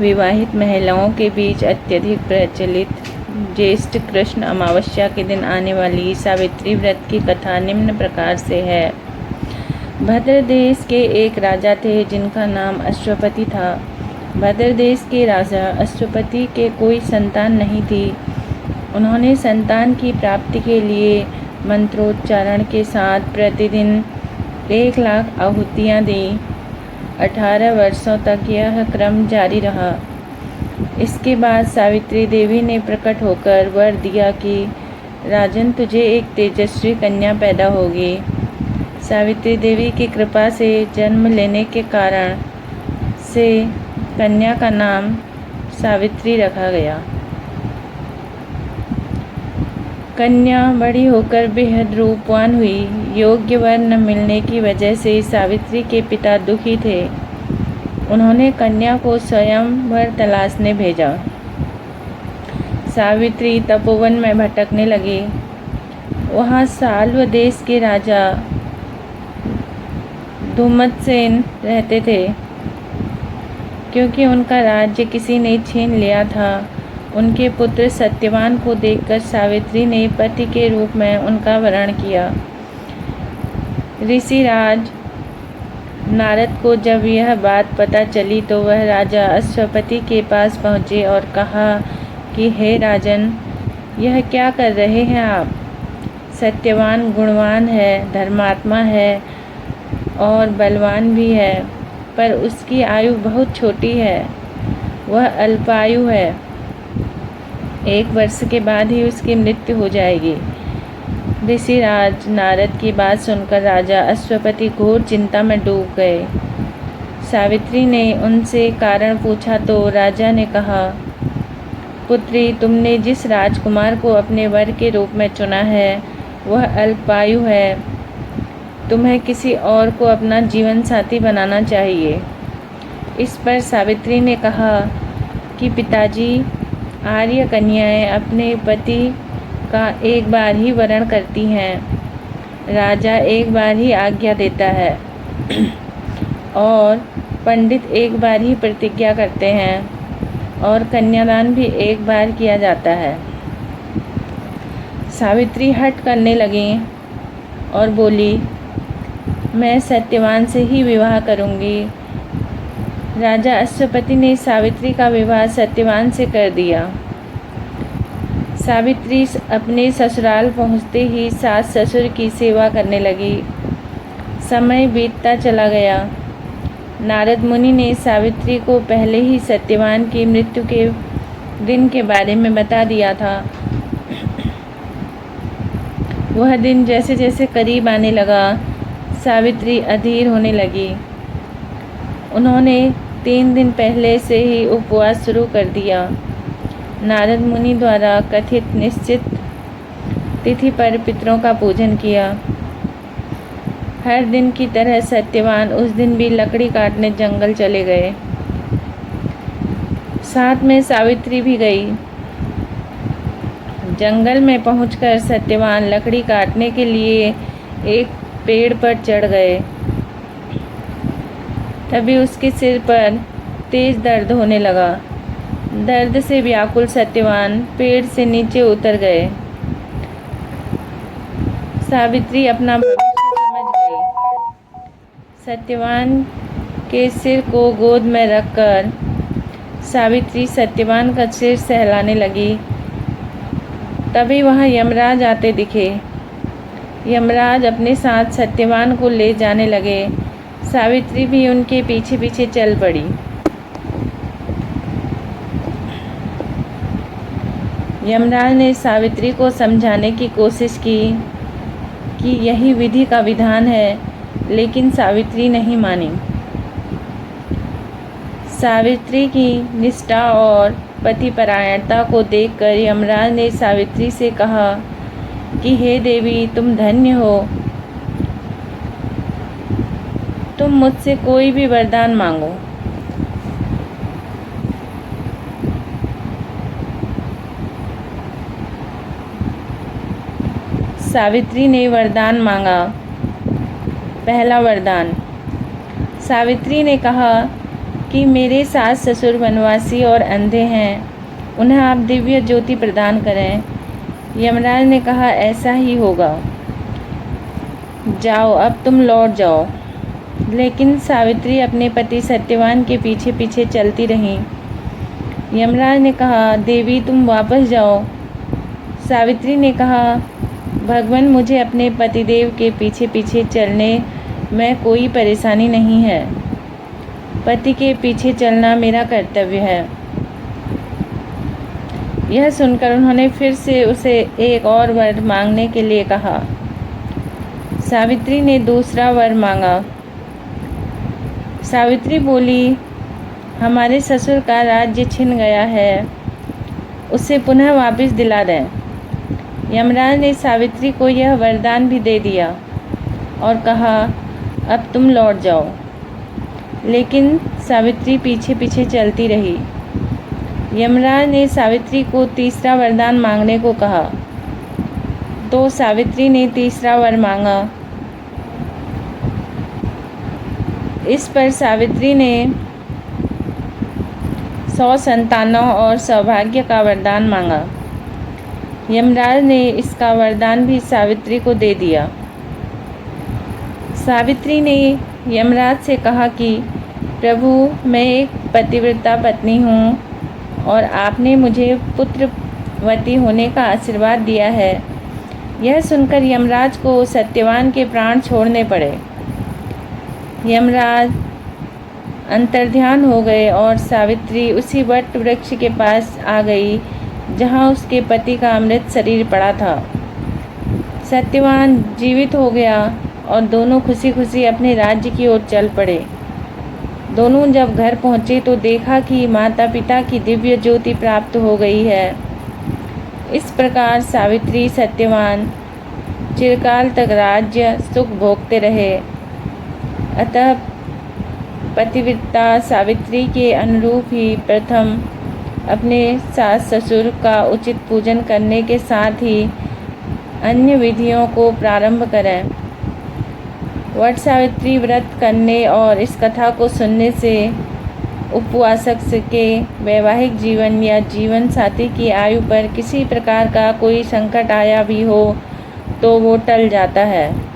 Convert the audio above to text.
विवाहित महिलाओं के बीच अत्यधिक प्रचलित ज्येष्ठ कृष्ण अमावस्या के दिन आने वाली सावित्री व्रत की कथा निम्न प्रकार से है। भद्र देश के एक राजा थे जिनका नाम अश्वपति था। भद्र देश के राजा अश्वपति के कोई संतान नहीं थी। उन्होंने संतान की प्राप्ति के लिए मंत्रोच्चारण के साथ प्रतिदिन 1,00,000 आहुतियाँ दी। 18 वर्षों तक यह क्रम जारी रहा। इसके बाद सावित्री देवी ने प्रकट होकर वर दिया कि राजन, तुझे एक तेजस्वी कन्या पैदा होगी। सावित्री देवी की कृपा से जन्म लेने के कारण से कन्या का नाम सावित्री रखा गया। कन्या बड़ी होकर बेहद रूपवान हुई। योग्य वर न मिलने की वजह से सावित्री के पिता दुखी थे। उन्होंने कन्या को स्वयं वर तलाशने भेजा। सावित्री तपोवन में भटकने लगी। वहाँ साल्व देश के राजा धूमत्सेन रहते थे। क्योंकि उनका राज्य किसी ने छीन लिया था, उनके पुत्र सत्यवान को देखकर सावित्री ने पति के रूप में उनका वरण किया। ऋषिराज नारद को जब यह बात पता चली तो वह राजा अश्वपति के पास पहुँचे और कहा कि हे राजन, यह क्या कर रहे हैं आप? सत्यवान गुणवान है, धर्मात्मा है और बलवान भी है, पर उसकी आयु बहुत छोटी है। वह अल्पायु है। 1 वर्ष के बाद ही उसकी मृत्यु हो जाएगी। ऋषिराज नारद की बात सुनकर राजा अश्वपति घोर चिंता में डूब गए। सावित्री ने उनसे कारण पूछा तो राजा ने कहा, पुत्री, तुमने जिस राजकुमार को अपने वर के रूप में चुना है वह अल्पायु है। तुम्हें किसी और को अपना जीवन साथी बनाना चाहिए। इस पर सावित्री ने कहा कि पिताजी, आर्य कन्याएं अपने पति का एक बार ही वरण करती हैं। राजा एक बार ही आज्ञा देता है और पंडित एक बार ही प्रतिज्ञा करते हैं और कन्यादान भी एक बार किया जाता है। सावित्री हठ करने लगी और बोली, मैं सत्यवान से ही विवाह करूंगी। राजा अश्वपति ने सावित्री का विवाह सत्यवान से कर दिया। सावित्री अपने ससुराल पहुंचते ही सास ससुर की सेवा करने लगी। समय बीतता चला गया। नारद मुनि ने सावित्री को पहले ही सत्यवान की मृत्यु के दिन के बारे में बता दिया था। वह दिन जैसे जैसे करीब आने लगा, सावित्री अधीर होने लगी। उन्होंने 3 दिन पहले से ही उपवास शुरू कर दिया। नारद मुनि द्वारा कथित निश्चित तिथि पर पितरों का पूजन किया। हर दिन की तरह सत्यवान उस दिन भी लकड़ी काटने जंगल चले गए। साथ में सावित्री भी गई। जंगल में पहुंचकर सत्यवान लकड़ी काटने के लिए एक पेड़ पर चढ़ गए। तभी उसके सिर पर तेज दर्द होने लगा। दर्द से व्याकुल सत्यवान पेड़ से नीचे उतर गए। सावित्री अपना भविष्य समझ गई। सत्यवान के सिर को गोद में रखकर सावित्री सत्यवान का सिर सहलाने लगी। तभी वहाँ यमराज आते दिखे। यमराज अपने साथ सत्यवान को ले जाने लगे। सावित्री भी उनके पीछे पीछे चल पड़ी। यमराज ने सावित्री को समझाने की कोशिश की कि यही विधि का विधान है, लेकिन सावित्री नहीं मानी। सावित्री की निष्ठा और पतिपरायणता को देखकर यमराज ने सावित्री से कहा कि हे देवी, तुम धन्य हो। तुम मुझसे कोई भी वरदान मांगो। सावित्री ने वरदान मांगा। पहला वरदान। सावित्री ने कहा कि मेरे सास ससुर वनवासी और अंधे हैं, उन्हें आप दिव्य ज्योति प्रदान करें। यमराज ने कहा, ऐसा ही होगा, जाओ अब तुम लौट जाओ। लेकिन सावित्री अपने पति सत्यवान के पीछे पीछे चलती रहीं। यमराज ने कहा, देवी तुम वापस जाओ। सावित्री ने कहा, भगवान मुझे अपने पतिदेव के पीछे पीछे चलने में कोई परेशानी नहीं है। पति के पीछे चलना मेरा कर्तव्य है। यह सुनकर उन्होंने फिर से उसे एक और वर मांगने के लिए कहा। सावित्री ने दूसरा वर मांगा। सावित्री बोली, हमारे ससुर का राज्य छिन गया है, उसे पुनः वापस दिला दें। यमराज ने सावित्री को यह वरदान भी दे दिया और कहा, अब तुम लौट जाओ। लेकिन सावित्री पीछे पीछे चलती रही। यमराज ने सावित्री को तीसरा वरदान मांगने को कहा, तो सावित्री ने तीसरा वर मांगा। इस पर सावित्री ने 100 संतानों और सौभाग्य का वरदान मांगा। यमराज ने इसका वरदान भी सावित्री को दे दिया। सावित्री ने यमराज से कहा कि प्रभु, मैं एक पतिव्रता पत्नी हूँ और आपने मुझे पुत्रवती होने का आशीर्वाद दिया है। यह सुनकर यमराज को सत्यवान के प्राण छोड़ने पड़े। यमराज अंतर्ध्यान हो गए और सावित्री उसी वट वृक्ष के पास आ गई जहाँ उसके पति का अमृत शरीर पड़ा था। सत्यवान जीवित हो गया और दोनों खुशी खुशी अपने राज्य की ओर चल पड़े। दोनों जब घर पहुँचे तो देखा कि माता पिता की दिव्य ज्योति प्राप्त हो गई है। इस प्रकार सावित्री सत्यवान चिरकाल तक राज्य सुख भोगते रहे। अतः पतिव्रता सावित्री के अनुरूप ही प्रथम अपने सास ससुर का उचित पूजन करने के साथ ही अन्य विधियों को प्रारंभ करें। वट सावित्री व्रत करने और इस कथा को सुनने से उपवासक के वैवाहिक जीवन या जीवन साथी की आयु पर किसी प्रकार का कोई संकट आया भी हो तो वो टल जाता है।